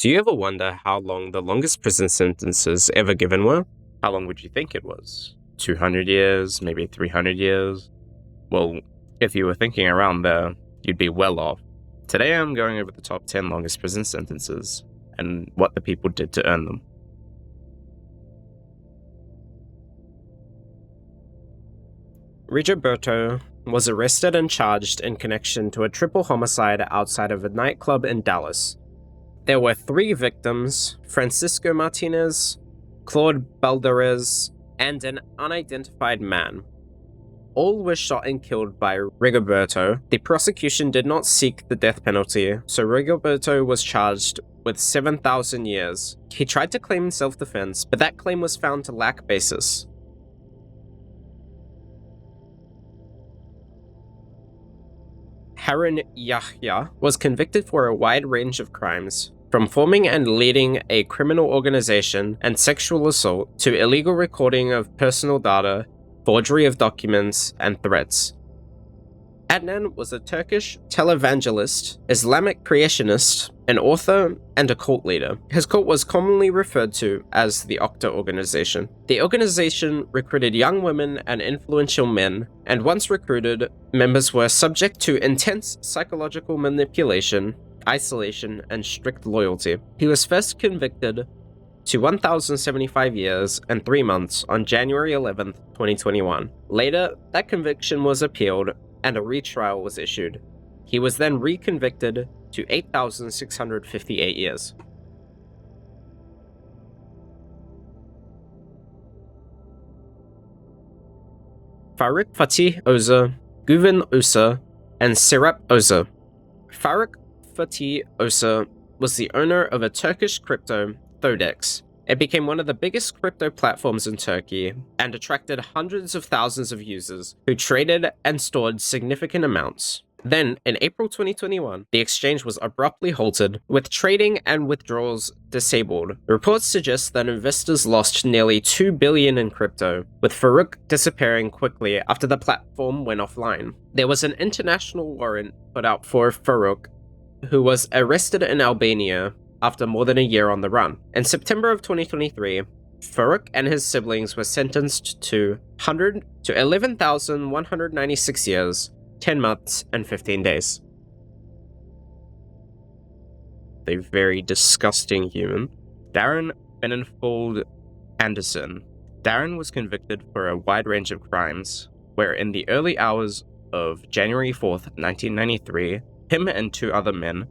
Do you ever wonder how long the longest prison sentences ever given were? How long would you think it was? 200 years, maybe 300 years? Well, if you were thinking around there, you'd be well off. Today I'm going over the top 10 longest prison sentences and what the people did to earn them. Rigoberto was arrested and charged in connection to a triple homicide outside of a nightclub in Dallas. There were 3 victims: Francisco Martinez, Claude Balderas, and an unidentified man. All were shot and killed by Rigoberto. The prosecution did not seek the death penalty, so Rigoberto was charged with 7,000 years. He tried to claim self-defense, but that claim was found to lack basis. Harun Yahya was convicted for a wide range of crimes, from forming and leading a criminal organization and sexual assault to illegal recording of personal data, forgery of documents, and threats. Adnan was a Turkish televangelist, Islamic creationist, an author, and a cult leader. His cult was commonly referred to as the Okta organization. The organization recruited young women and influential men, and once recruited, members were subject to intense psychological manipulation, isolation, and strict loyalty. He was first convicted to 1,075 years and 3 months on January 11, 2021. Later, that conviction was appealed and a retrial was issued. He was then reconvicted to 8,658 years. Farouk Fatih Oza, Guven Oza, and Serap Oza. Farouk Fatih Oza was the owner of a Turkish crypto, Thodex. It became one of the biggest crypto platforms in Turkey and attracted hundreds of thousands of users who traded and stored significant amounts. Then, in April 2021, the exchange was abruptly halted, with trading and withdrawals disabled. Reports suggest that investors lost nearly $2 billion in crypto, with Farouk disappearing quickly after the platform went offline. There was an international warrant put out for Farouk, who was arrested in Albania after more than a year on the run. In September of 2023, Farouk and his siblings were sentenced to 11,196 years, 10 months, and 15 days. A very disgusting human. Darren Benenfold Anderson. Darren was convicted for a wide range of crimes, where in the early hours of January 4th, 1993, him and 2 other men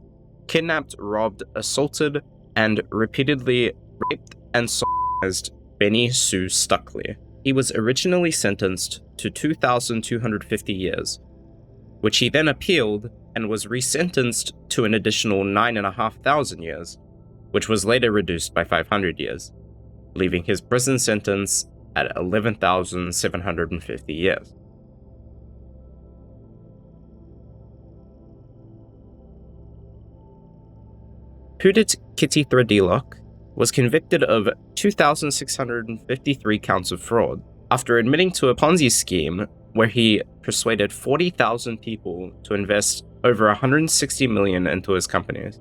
kidnapped, robbed, assaulted, and repeatedly raped and sodomized Benny Sue Stuckley. He was originally sentenced to 2,250 years, which he then appealed and was resentenced to an additional 9,500 years, which was later reduced by 500 years, leaving his prison sentence at 11,750 years. Judith Kitty Threadlock was convicted of 2,653 counts of fraud after admitting to a Ponzi scheme where he persuaded 40,000 people to invest over $160 million into his companies.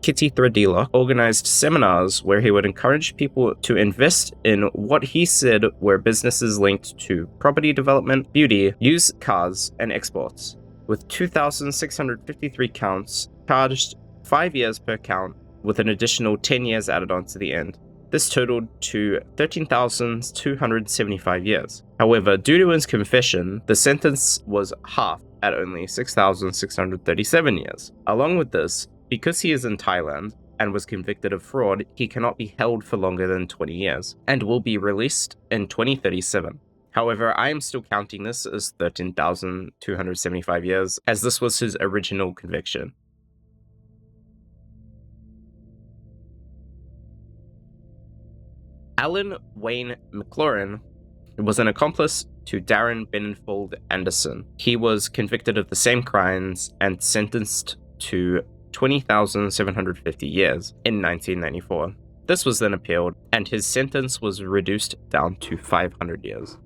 Kitty Threadlock organized seminars where he would encourage people to invest in what he said were businesses linked to property development, beauty, used cars, and exports, with 2,653 counts charged 5 years per count, with an additional 10 years added on to the end. This totaled to 13,275 years. However, due to his confession, the sentence was halved at only 6,637 years. Along with this, because he is in Thailand and was convicted of fraud, he cannot be held for longer than 20 years, and will be released in 2037. However, I am still counting this as 13,275 years, as this was his original conviction. Alan Wayne McLaurin was an accomplice to Darren Benenfold Anderson. He was convicted of the same crimes and sentenced to 20,750 years in 1994. This was then appealed, and his sentence was reduced down to 500 years.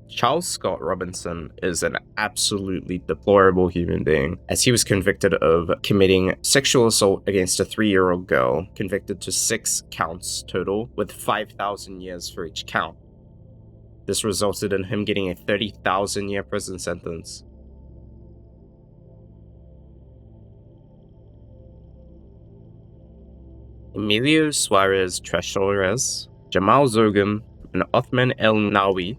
Charles Scott Robinson is an absolutely deplorable human being, as he was convicted of committing sexual assault against a 3-year-old girl, convicted to 6 counts total, with 5,000 years for each count. This resulted in him getting a 30,000-year prison sentence. Emilio Suarez Tresores, Jamal Zogun, and Othman El Nawi.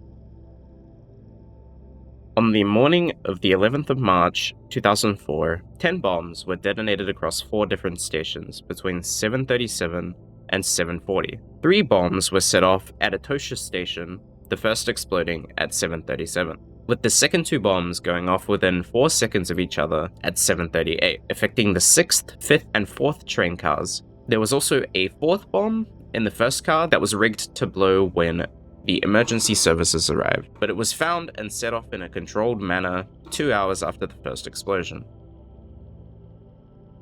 On the morning of the 11th of March 2004, 10 bombs were detonated across 4 different stations between 7:37 and 7:40. 3 bombs were set off at Etosha Station, the first exploding at 7:37, with the second 2 bombs going off within 4 seconds of each other at 7:38, affecting the 6th, 5th, and 4th train cars. There was also a 4th bomb in the first car that was rigged to blow when the emergency services arrived, but it was found and set off in a controlled manner 2 hours after the first explosion.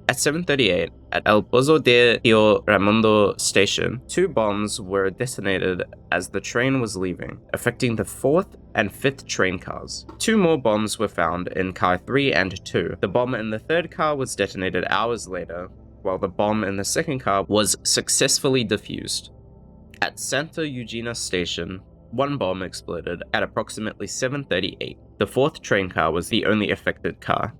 At 7:38, at El Pozo de Rio Raimondo station, 2 bombs were detonated as the train was leaving, affecting the 4th and 5th train cars. 2 more bombs were found in car 3 and 2. The bomb in the 3rd car was detonated hours later, while the bomb in the 2nd car was successfully defused. At Santa Eugenia Station, 1 bomb exploded at approximately 7:38. The 4th train car was the only affected car.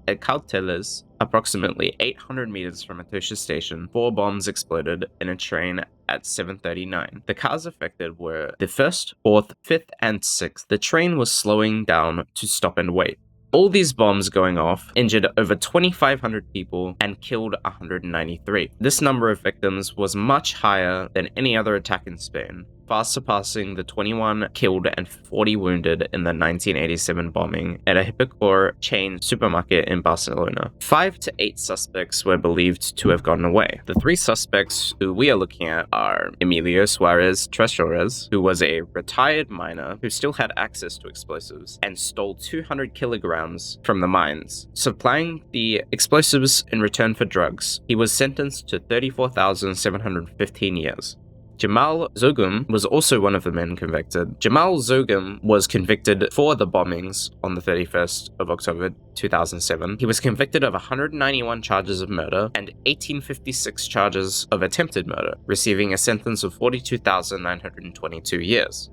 At Cauteles, approximately 800 meters from Etosha Station, 4 bombs exploded in a train at 7:39. The cars affected were the 1st, 4th, 5th, and 6th. The train was slowing down to stop and wait. All these bombs going off injured over 2,500 people and killed 193. This number of victims was much higher than any other attack in Spain, far surpassing the 21 killed and 40 wounded in the 1987 bombing at a Hipercor chain supermarket in Barcelona. 5 to 8 suspects were believed to have gotten away. The 3 suspects who we are looking at are Emilio Suarez Tresores, who was a retired miner who still had access to explosives and stole 200 kilograms from the mines, supplying the explosives in return for drugs. He was sentenced to 34,715 years. Jamal Zogun was also one of the men convicted. Jamal Zogun was convicted for the bombings on the 31st of October 2007. He was convicted of 191 charges of murder and 1856 charges of attempted murder, receiving a sentence of 42,922 years.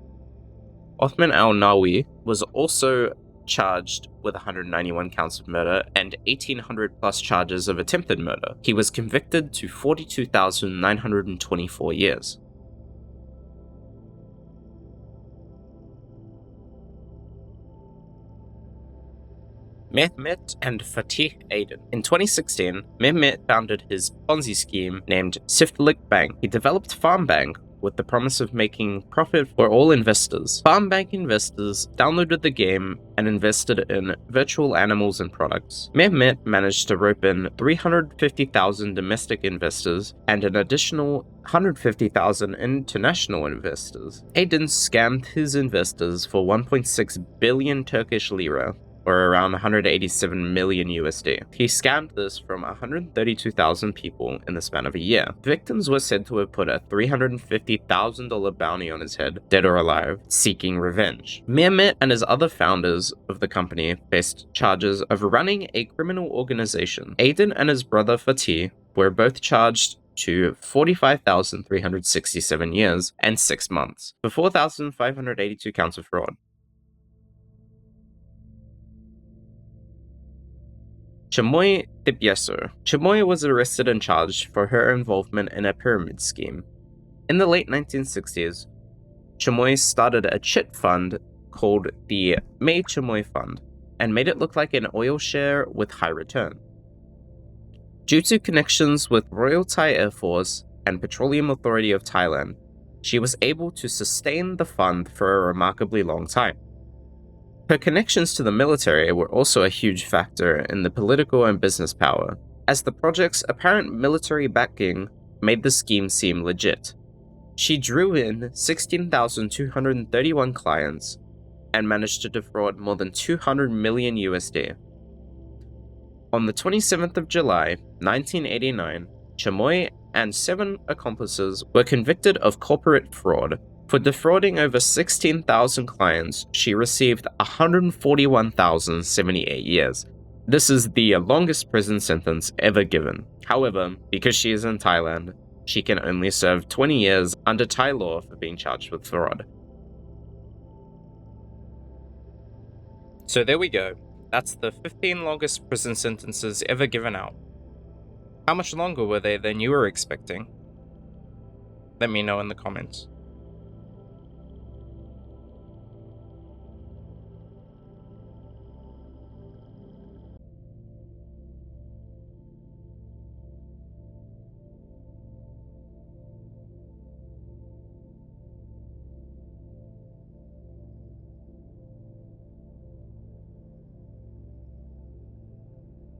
Othman El Nawi was also charged with 191 counts of murder and 1,800 plus charges of attempted murder. He was convicted to 42,924 years. Mehmet and Fatih Aydin. In 2016, Mehmet founded his Ponzi scheme named Siftlik Bank. He developed FarmBank with the promise of making profit for all investors. FarmBank investors downloaded the game and invested in virtual animals and products. Mehmet managed to rope in 350,000 domestic investors and an additional 150,000 international investors. Aydin scammed his investors for 1.6 billion Turkish lira, or around 187 million USD. He scammed this from 132,000 people in the span of a year. Victims were said to have put a $350,000 bounty on his head, dead or alive, seeking revenge. Mehmet and his other founders of the company faced charges of running a criminal organization. Aydin and his brother Fatih were both charged to 45,367 years and 6 months for 4,582 counts of fraud. Chamoy Tibieso. Chamoy was arrested and charged for her involvement in a pyramid scheme. In the late 1960s, Chamoy started a chit fund called the May Chamoy Fund and made it look like an oil share with high return. Due to connections with Royal Thai Air Force and Petroleum Authority of Thailand, she was able to sustain the fund for a remarkably long time. Her connections to the military were also a huge factor in the political and business power, as the project's apparent military backing made the scheme seem legit. She drew in 16,231 clients and managed to defraud more than 200 million USD. On the 27th of July, 1989, Chamoy and 7 accomplices were convicted of corporate fraud For defrauding over 16,000 clients, she received 141,078 years. This is the longest prison sentence ever given. However, because she is in Thailand, she can only serve 20 years under Thai law for being charged with fraud. So there we go. That's the 15 longest prison sentences ever given out. How much longer were they than you were expecting? Let me know in the comments.